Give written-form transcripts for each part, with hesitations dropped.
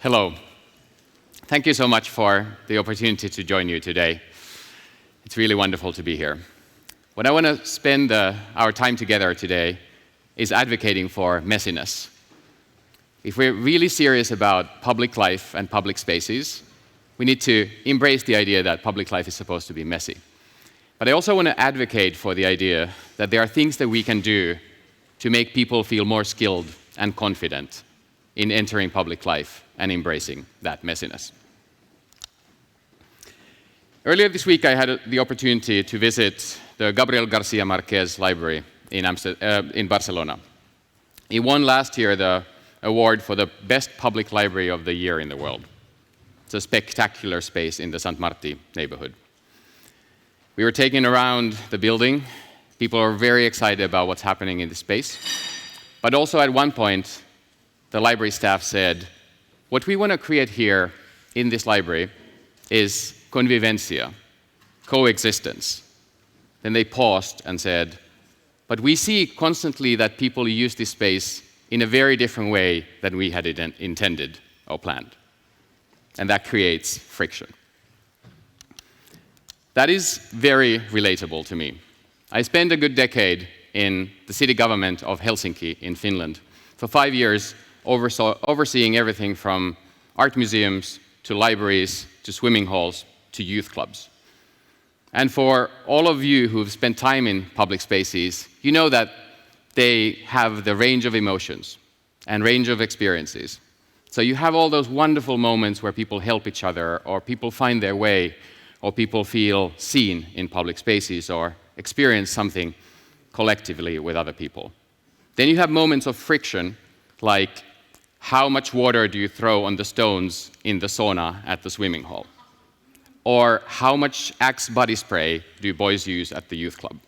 Hello. Thank you so much for the opportunity to join you today. It's really wonderful to be here. What I want to spend our time together today is advocating for messiness. If we're really serious about public life and public spaces, we need to embrace the idea that public life is supposed to be messy. But I also want to advocate for the idea that there are things that we can do to make people feel more skilled and confident in entering public life and embracing that messiness. Earlier this week, I had the opportunity to visit the Gabriel García Márquez Library in Barcelona. He won last year the award for the best public library of the year in the world. It's a spectacular space in the Sant Martí neighborhood. We were taken around the building. People are very excited about what's happening in the space. But also at one point, the library staff said, what we want to create here in this library is convivencia, coexistence. Then they paused and said, but we see constantly that people use this space in a very different way than we had intended or planned. And that creates friction. That is very relatable to me. I spent a good decade in the city government of Helsinki in Finland. For 5 years, overseeing everything from art museums to libraries to swimming halls to youth clubs. And for all of you who've spent time in public spaces, you know that they have the range of emotions and range of experiences. So you have all those wonderful moments where people help each other, or people find their way, or people feel seen in public spaces, or experience something collectively with other people. Then you have moments of friction, like how much water do you throw on the stones in the sauna at the swimming hall? Or how much Axe body spray do boys use at the youth club?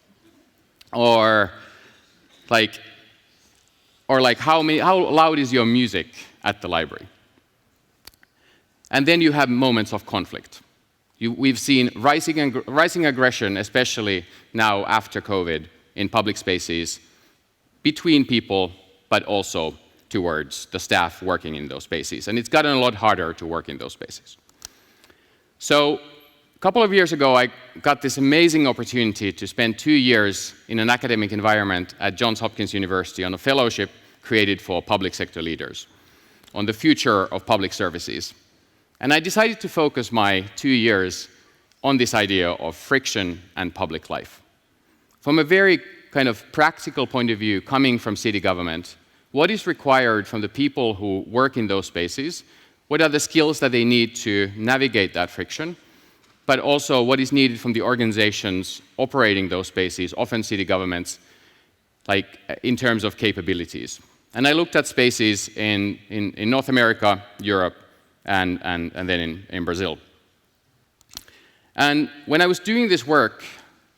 Or how loud is your music at the library? And then you have moments of conflict. We've seen rising aggression, especially now after COVID, in public spaces, between people, but also towards the staff working in those spaces. And it's gotten a lot harder to work in those spaces. So a couple of years ago, I got this amazing opportunity to spend 2 years in an academic environment at Johns Hopkins University on a fellowship created for public sector leaders on the future of public services. And I decided to focus my 2 years on this idea of friction and public life. From a very kind of practical point of view, coming from city government, what is required from the people who work in those spaces? What are the skills that they need to navigate that friction? But also what is needed from the organizations operating those spaces, often city governments, like in terms of capabilities. And I looked at spaces in North America, Europe, and then in Brazil. And when I was doing this work,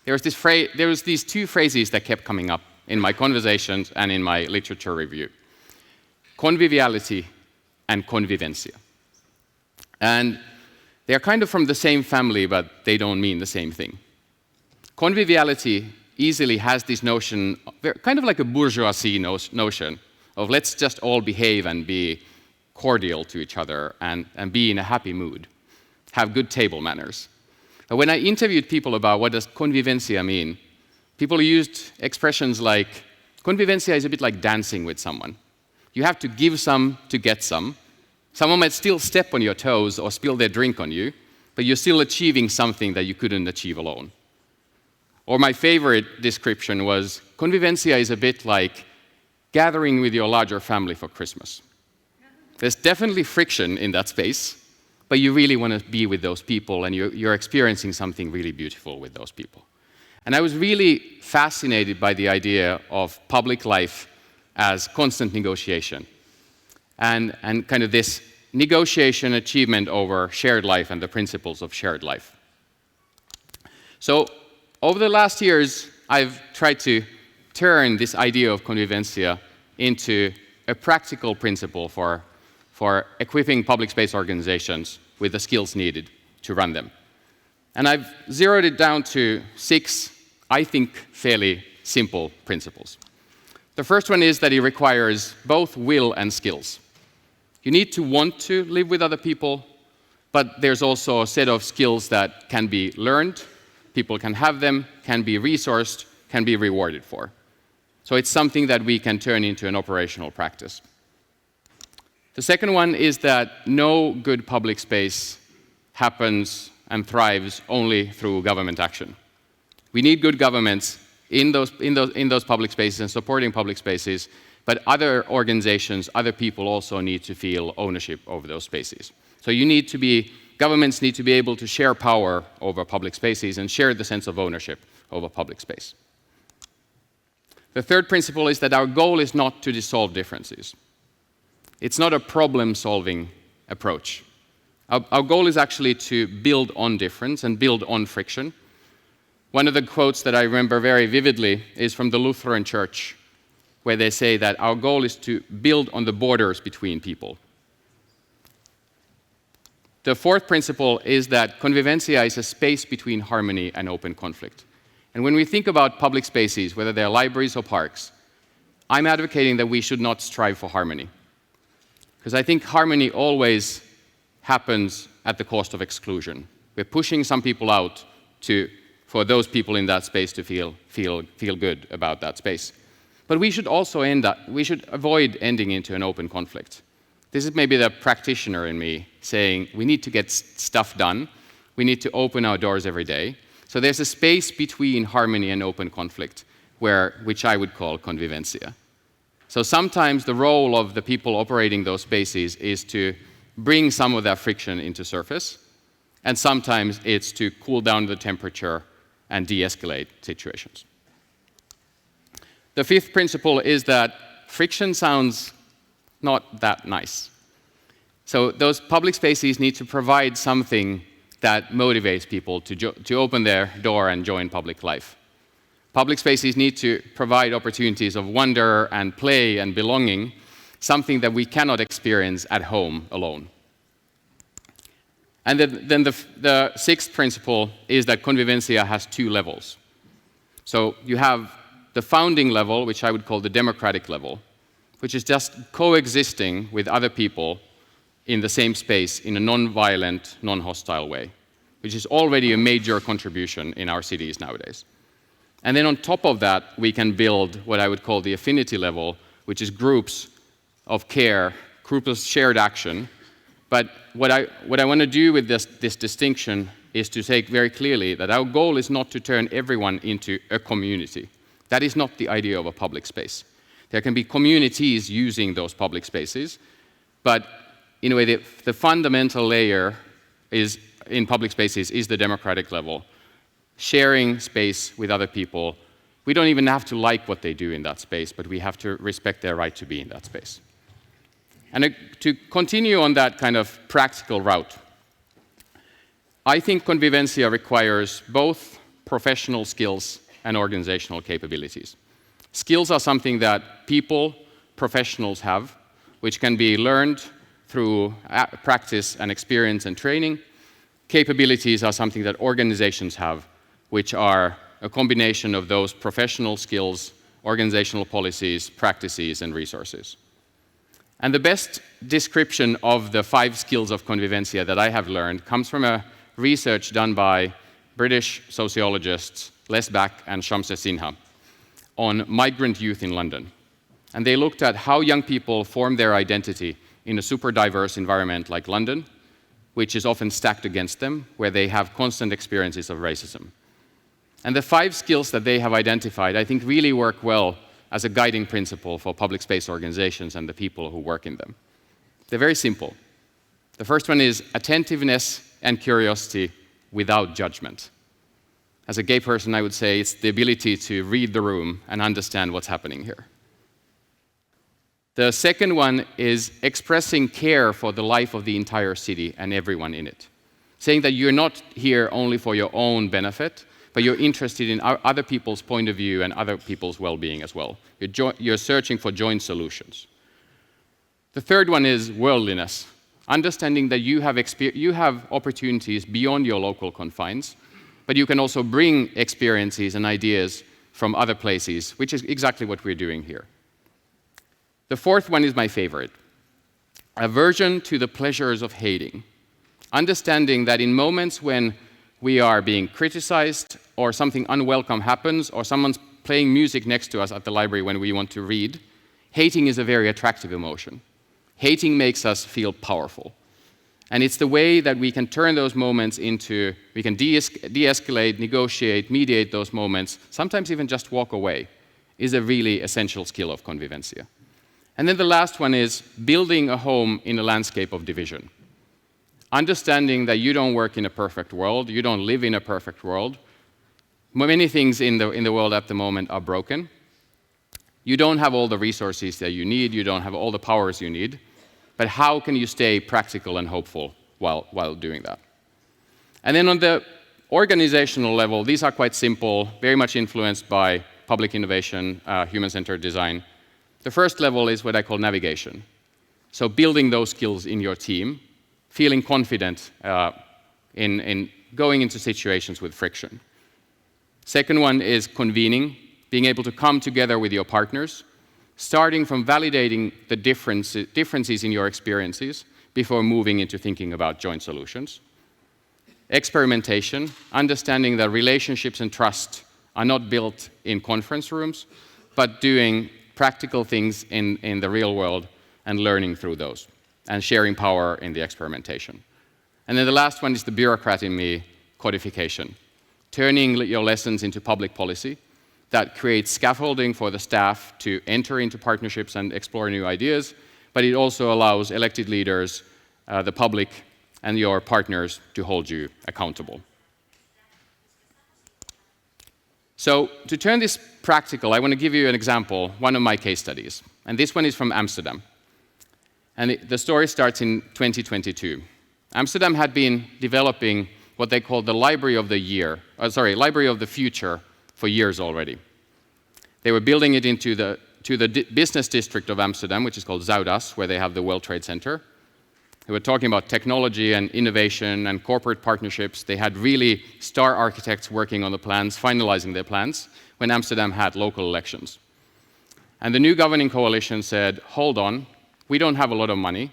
there was these two phrases that kept coming up in my conversations and in my literature review: conviviality and convivencia. And they're kind of from the same family, but they don't mean the same thing. Conviviality easily has this notion, kind of like a bourgeoisie notion, of let's just all behave and be cordial to each other and be in a happy mood, have good table manners. But when I interviewed people about what does convivencia mean, people used expressions like, convivencia is a bit like dancing with someone. You have to give some to get some. Someone might still step on your toes or spill their drink on you, but you're still achieving something that you couldn't achieve alone. Or my favorite description was, convivencia is a bit like gathering with your larger family for Christmas. There's definitely friction in that space, but you really want to be with those people, and you're experiencing something really beautiful with those people. And I was really fascinated by the idea of public life as constant negotiation, and kind of this negotiation achievement over shared life and the principles of shared life. So over the last years, I've tried to turn this idea of convivencia into a practical principle for equipping public space organizations with the skills needed to run them. And I've zeroed it down to 6, I think, fairly simple principles. The first one is that it requires both will and skills. You need to want to live with other people, but there's also a set of skills that can be learned, people can have them, can be resourced, can be rewarded for. So it's something that we can turn into an operational practice. The second one is that no good public space happens and thrives only through government action. We need good governments in those public spaces and supporting public spaces, but other organizations, other people also need to feel ownership over those spaces. So governments need to be able to share power over public spaces and share the sense of ownership over public space. The third principle is that our goal is not to dissolve differences. It's not a problem-solving approach. Our goal is actually to build on difference and build on friction. One of the quotes that I remember very vividly is from the Lutheran Church, where they say that our goal is to build on the borders between people. The fourth principle is that convivencia is a space between harmony and open conflict. And when we think about public spaces, whether they're libraries or parks, I'm advocating that we should not strive for harmony. Because I think harmony always happens at the cost of exclusion. We're pushing some people out for those people in that space to feel good about that space. But we should also avoid ending into an open conflict. This is maybe the practitioner in me saying we need to get stuff done. We need to open our doors every day. So there's a space between harmony and open conflict, which I would call convivencia. So sometimes the role of the people operating those spaces is to bring some of that friction into surface, and sometimes it's to cool down the temperature and de-escalate situations. The fifth principle is that friction sounds not that nice. So those public spaces need to provide something that motivates people to open their door and join public life. Public spaces need to provide opportunities of wonder and play and belonging, something that we cannot experience at home alone. And then the sixth principle is that convivencia has two levels. So you have the founding level, which I would call the democratic level, which is just coexisting with other people in the same space in a non-violent, non-hostile way, which is already a major contribution in our cities nowadays. And then on top of that, we can build what I would call the affinity level, which is groups of care, groups of shared action. But what I want to do with this distinction is to say very clearly that our goal is not to turn everyone into a community. That is not the idea of a public space. There can be communities using those public spaces, but in a way, the fundamental layer in public spaces is the democratic level. Sharing space with other people. We don't even have to like what they do in that space, but we have to respect their right to be in that space. And to continue on that kind of practical route, I think convivencia requires both professional skills and organizational capabilities. Skills are something that people, professionals have, which can be learned through practice and experience and training. Capabilities are something that organizations have, which are a combination of those professional skills, organizational policies, practices, and resources. And the best description of the 5 skills of convivencia that I have learned comes from a research done by British sociologists Les Back and Shamse Sinha on migrant youth in London. And they looked at how young people form their identity in a super diverse environment like London, which is often stacked against them, where they have constant experiences of racism. And the 5 skills that they have identified, I think, really work well as a guiding principle for public space organizations and the people who work in them. They're very simple. The first one is attentiveness and curiosity without judgment. As a gay person, I would say it's the ability to read the room and understand what's happening here. The second one is expressing care for the life of the entire city and everyone in it. Saying that you're not here only for your own benefit, but you're interested in other people's point of view and other people's well-being as well. You're searching for joint solutions. The third one is worldliness, understanding that you have opportunities beyond your local confines, but you can also bring experiences and ideas from other places, which is exactly what we're doing here. The fourth one is my favorite. aversion to the pleasures of hating. Understanding that in moments when we are being criticized or something unwelcome happens or someone's playing music next to us at the library when we want to read, hating is a very attractive emotion. Hating makes us feel powerful. And it's the way that we can turn those moments into, we can de-escalate, negotiate, mediate those moments, sometimes even just walk away, is a really essential skill of convivencia. And then the last one is building a home in a landscape of division. Understanding that you don't work in a perfect world, you don't live in a perfect world. Many things in the world at the moment are broken. You don't have all the resources that you need, you don't have all the powers you need, but how can you stay practical and hopeful while doing that? And then on the organizational level, these are quite simple, very much influenced by public innovation, human-centered design. The first level is what I call navigation. So building those skills in your team, feeling confident in going into situations with friction. Second one is convening, being able to come together with your partners, starting from validating the differences in your experiences before moving into thinking about joint solutions. Experimentation, understanding that relationships and trust are not built in conference rooms, but doing practical things in the real world and learning through those, and sharing power in the experimentation. And then the last one is the bureaucrat in me, codification. Turning your lessons into public policy that creates scaffolding for the staff to enter into partnerships and explore new ideas, but it also allows elected leaders, the public, and your partners to hold you accountable. So to turn this practical, I want to give you an example, one of my case studies. And this one is from Amsterdam. And the story starts in 2022. Amsterdam had been developing what they called the Library of the Future for years already. They were building it into the business district of Amsterdam, which is called Zuidas, where they have the World Trade Center. They were talking about technology and innovation and corporate partnerships. They had really star architects working on the plans, finalizing their plans, when Amsterdam had local elections. And the new governing coalition said, hold on, we don't have a lot of money.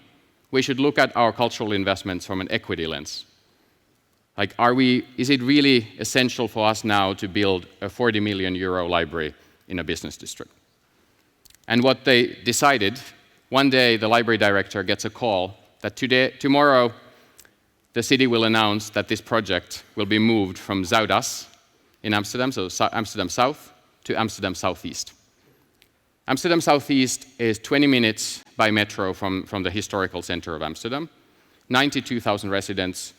We should look at our cultural investments from an equity lens. Like, is it really essential for us now to build a 40 million euro library in a business district? And what they decided, one day the library director gets a call that tomorrow the city will announce that this project will be moved from Zuidas in Amsterdam, so Amsterdam South, to Amsterdam Southeast. Amsterdam Southeast is 20 minutes by metro from the historical center of Amsterdam, 92,000 residents,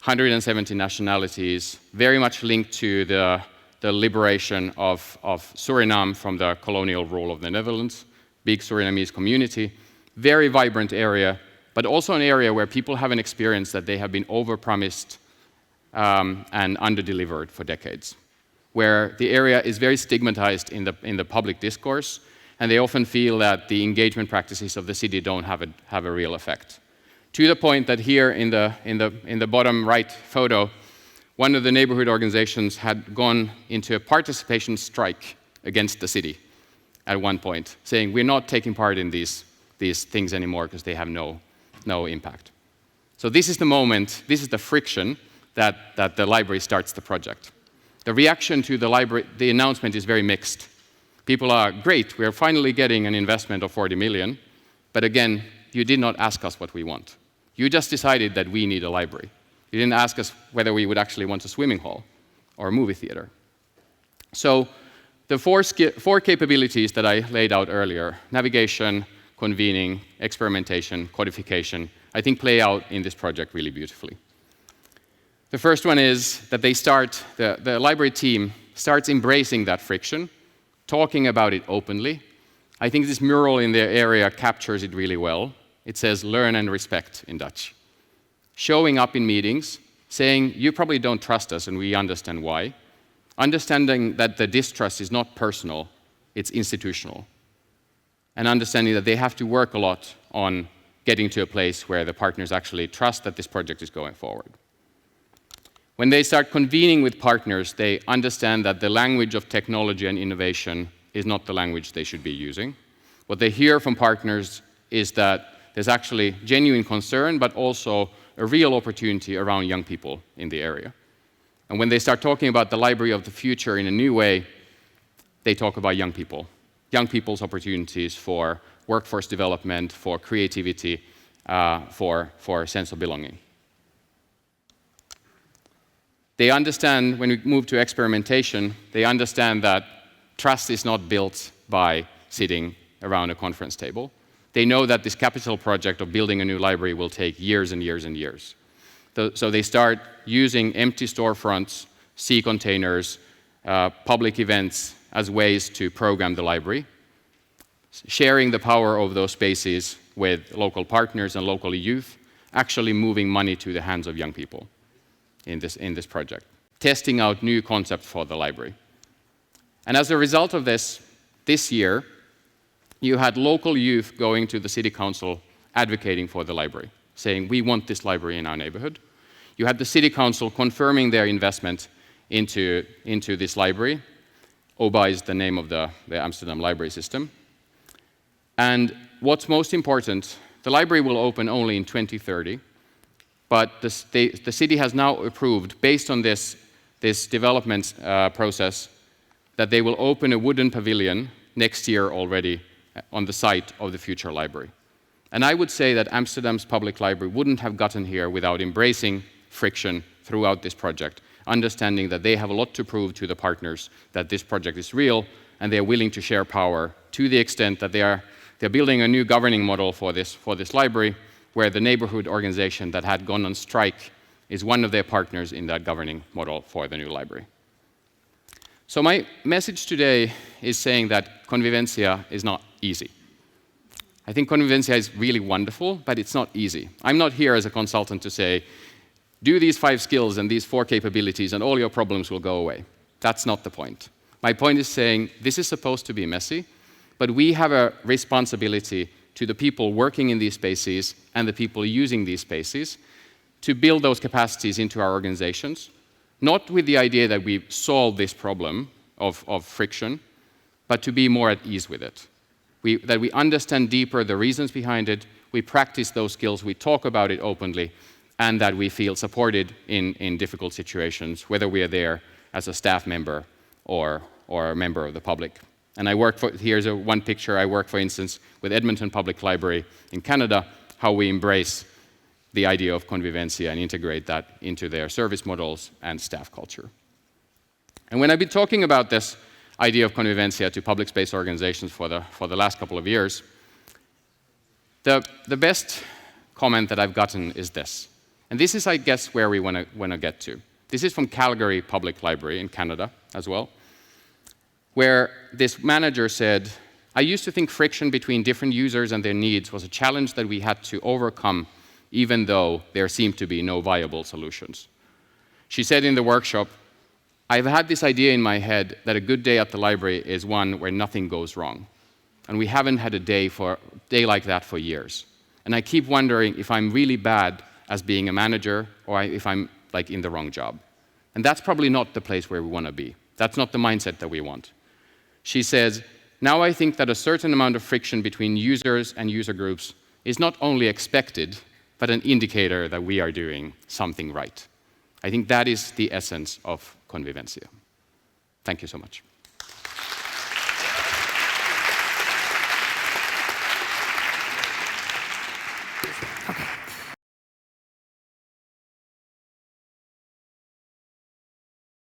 170 nationalities, very much linked to the liberation of Suriname from the colonial rule of the Netherlands, big Surinamese community, very vibrant area, but also an area where people have an experience that they have been overpromised and underdelivered for decades, where the area is very stigmatized in the public discourse, and they often feel that the engagement practices of the city don't have a real effect. To the point that here in the bottom right photo, one of the neighborhood organizations had gone into a participation strike against the city at one point, saying we're not taking part in these things anymore because they have no impact. So this is the moment, this is the friction that the library starts the project. The reaction to the announcement is very mixed. People are, great, we're finally getting an investment of 40 million, but again, you did not ask us what we want. You just decided that we need a library. You didn't ask us whether we would actually want a swimming hall or a movie theater. So the four capabilities that I laid out earlier, navigation, convening, experimentation, codification, I think play out in this project really beautifully. The first one is that the library team starts embracing that friction, talking about it openly. I think this mural in the area captures it really well. It says, learn and respect in Dutch. Showing up in meetings, saying, you probably don't trust us and we understand why. Understanding that the distrust is not personal, it's institutional. And understanding that they have to work a lot on getting to a place where the partners actually trust that this project is going forward. When they start convening with partners, they understand that the language of technology and innovation is not the language they should be using. What they hear from partners is that there's actually genuine concern, but also a real opportunity around young people in the area. And when they start talking about the library of the future in a new way, they talk about young people, young people's opportunities for workforce development, for creativity, for a sense of belonging. They understand, when we move to experimentation, they understand that trust is not built by sitting around a conference table. They know that this capital project of building a new library will take years and years and years. So they start using empty storefronts, C containers, public events as ways to program the library, sharing the power of those spaces with local partners and local youth, actually moving money to the hands of young people in this project, testing out new concepts for the library. And as a result of this year, you had local youth going to the city council advocating for the library, saying, we want this library in our neighborhood. You had the city council confirming their investment into this library. OBA is the name of the Amsterdam library system. And what's most important, the library will open only in 2030, but the city has now approved, based on this development process, that they will open a wooden pavilion next year already on the site of the future library. And I would say that Amsterdam's public library wouldn't have gotten here without embracing friction throughout this project, understanding that they have a lot to prove to the partners that this project is real, and they're willing to share power to the extent that they're building a new governing model for this library, where the neighborhood organization that had gone on strike is one of their partners in that governing model for the new library. So my message today is saying that Convivencia is not easy. I think Convivencia is really wonderful, but it's not easy. I'm not here as a consultant to say, do these 5 skills and these 4 capabilities and all your problems will go away. That's not the point. My point is saying this is supposed to be messy, but we have a responsibility to the people working in these spaces and the people using these spaces to build those capacities into our organizations, not with the idea that we solve this problem of friction, but to be more at ease with it. That we understand deeper the reasons behind it, we practice those skills, we talk about it openly, and that we feel supported in difficult situations, whether we are there as a staff member or a member of the public. And here's one picture. I work, for instance, with Edmonton Public Library in Canada, how we embrace the idea of Convivencia and integrate that into their service models and staff culture. And when I've been talking about this idea of Convivencia to public space organizations for the last couple of years, the best comment that I've gotten is this. And this is, I guess, where we want to get to. This is from Calgary Public Library in Canada as well, where this manager said, I used to think friction between different users and their needs was a challenge that we had to overcome, even though there seemed to be no viable solutions. She said in the workshop, I've had this idea in my head that a good day at the library is one where nothing goes wrong. And we haven't had a day like that for years. And I keep wondering if I'm really bad as being a manager or if I'm like in the wrong job. And that's probably not the place where we want to be. That's not the mindset that we want. She says, now I think that a certain amount of friction between users and user groups is not only expected, but an indicator that we are doing something right. I think that is the essence of Convivencia. Thank you so much. Okay.